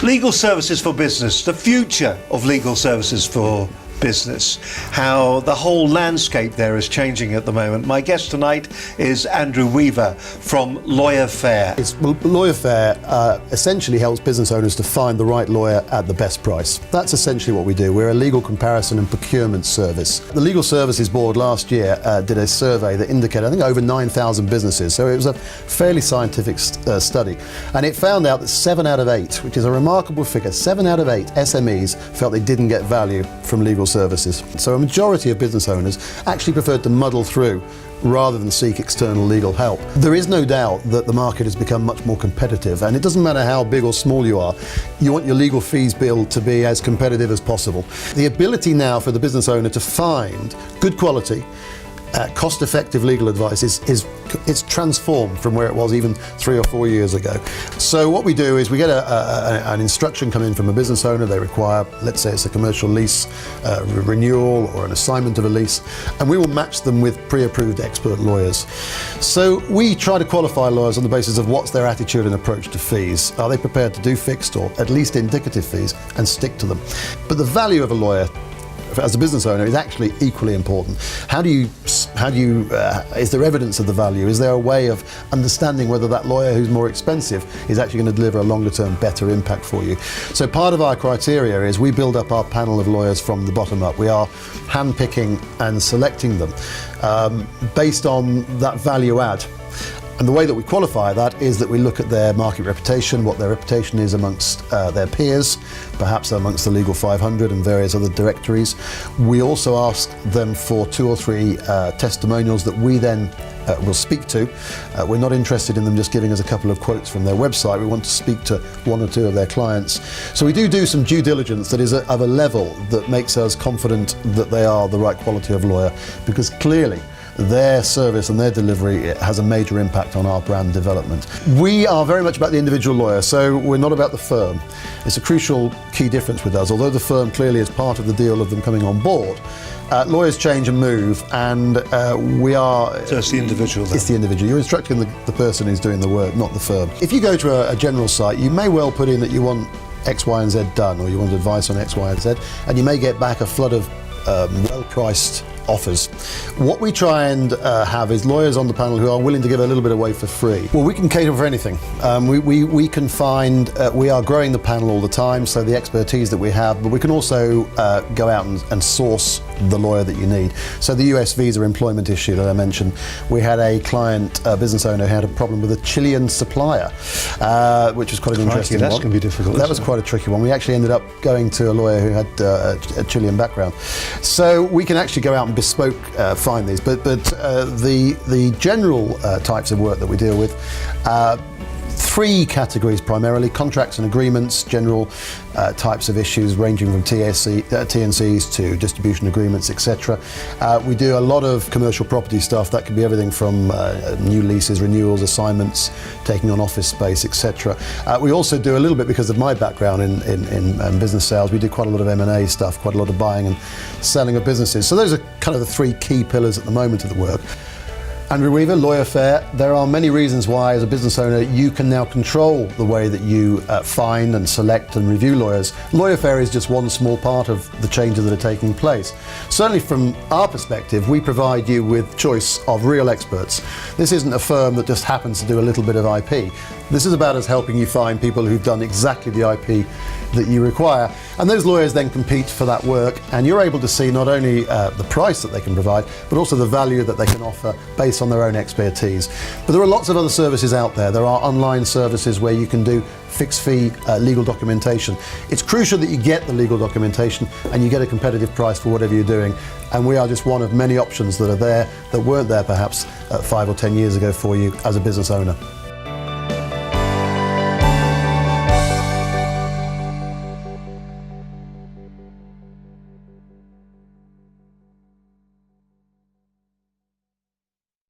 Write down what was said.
Legal services for business, the future of legal services for business, how the whole landscape there is changing at the moment. My guest tonight is Andrew Weaver from Lawyer Fair. Lawyer Fair essentially helps business owners to find the right lawyer at the best price. That's essentially what we do. We're a legal comparison and procurement service. The Legal Services Board last year did a survey that indicated, I think, over 9,000 businesses. So it was a fairly scientific study. And it found out that 7 out of 8, which is a remarkable figure, 7 out of 8 SMEs felt they didn't get value from legal services. So a majority of business owners actually preferred to muddle through rather than seek external legal help. There is no doubt that the market has become much more competitive, and it doesn't matter how big or small you are, you want your legal fees bill to be as competitive as possible. The ability now for the business owner to find good quality, cost-effective legal advice it's transformed from where it was even 3 or 4 years ago. So what we do is we get an instruction come in from a business owner. They require, let's say it's a commercial lease renewal or an assignment of a lease, and we will match them with pre-approved expert lawyers. So we try to qualify lawyers on the basis of what's their attitude and approach to fees. Are they prepared to do fixed or at least indicative fees and stick to them? But the value of a lawyer as a business owner is actually equally important. Is there evidence of the value? Is there a way of understanding whether that lawyer who's more expensive is actually going to deliver a longer term better impact for you? So part of our criteria is we build up our panel of lawyers from the bottom up. We are handpicking and selecting them based on that value add. And the way that we qualify that is that we look at their market reputation, what their reputation is amongst their peers, perhaps amongst the Legal 500 and various other directories. We also ask them for 2 or 3 testimonials that we then will speak to. We're not interested in them just giving us a couple of quotes from their website. We want to speak to 1 or 2 of their clients. So we do some due diligence that is of a level that makes us confident that they are the right quality of lawyer, because clearly their service and their delivery has a major impact on our brand development. We are very much about the individual lawyer, so we're not about the firm. It's a crucial key difference with us. Although the firm clearly is part of the deal of them coming on board, lawyers change and move, and we are... So it's the individual then? It's the individual. You're instructing the person who's doing the work, not the firm. If you go to a general site, you may well put in that you want X, Y and Z done, or you want advice on X, Y and Z, and you may get back a flood of well-priced offers. What we try and have is lawyers on the panel who are willing to give a little bit away for free. Well, we can cater for anything. We can find, we are growing the panel all the time, so the expertise that we have, but we can also go out and source the lawyer that you need. So the US visa employment issue that I mentioned, we had a client, a business owner, who had a problem with a Chilean supplier, which was quite an interesting one. That's going to be difficult. That was quite a tricky one. We actually ended up going to a lawyer who had a Chilean background. So we can actually go out and bespoke find these, but the general types of work that we deal with, 3 categories primarily: contracts and agreements, general types of issues ranging from T&Cs to distribution agreements, etc. We do a lot of commercial property stuff. That could be everything from new leases, renewals, assignments, taking on office space, etc. We also do a little bit, because of my background in business sales, we do quite a lot of M&A stuff, quite a lot of buying and selling of businesses. So those are kind of the 3 key pillars at the moment of the work. Andrew Weaver, Lawyer Fair. There are many reasons why, as a business owner, you can now control the way that you find and select and review lawyers. Lawyer Fair is just one small part of the changes that are taking place. Certainly from our perspective, we provide you with choice of real experts. This isn't a firm that just happens to do a little bit of IP. This is about us helping you find people who've done exactly the IP that you require. And those lawyers then compete for that work, and you're able to see not only the price that they can provide, but also the value that they can offer based on their own expertise. But there are lots of other services out there. There are online services where you can do fixed fee legal documentation. It's crucial that you get the legal documentation and you get a competitive price for whatever you're doing. And we are just one of many options that are there that weren't there perhaps 5 or 10 years ago for you as a business owner.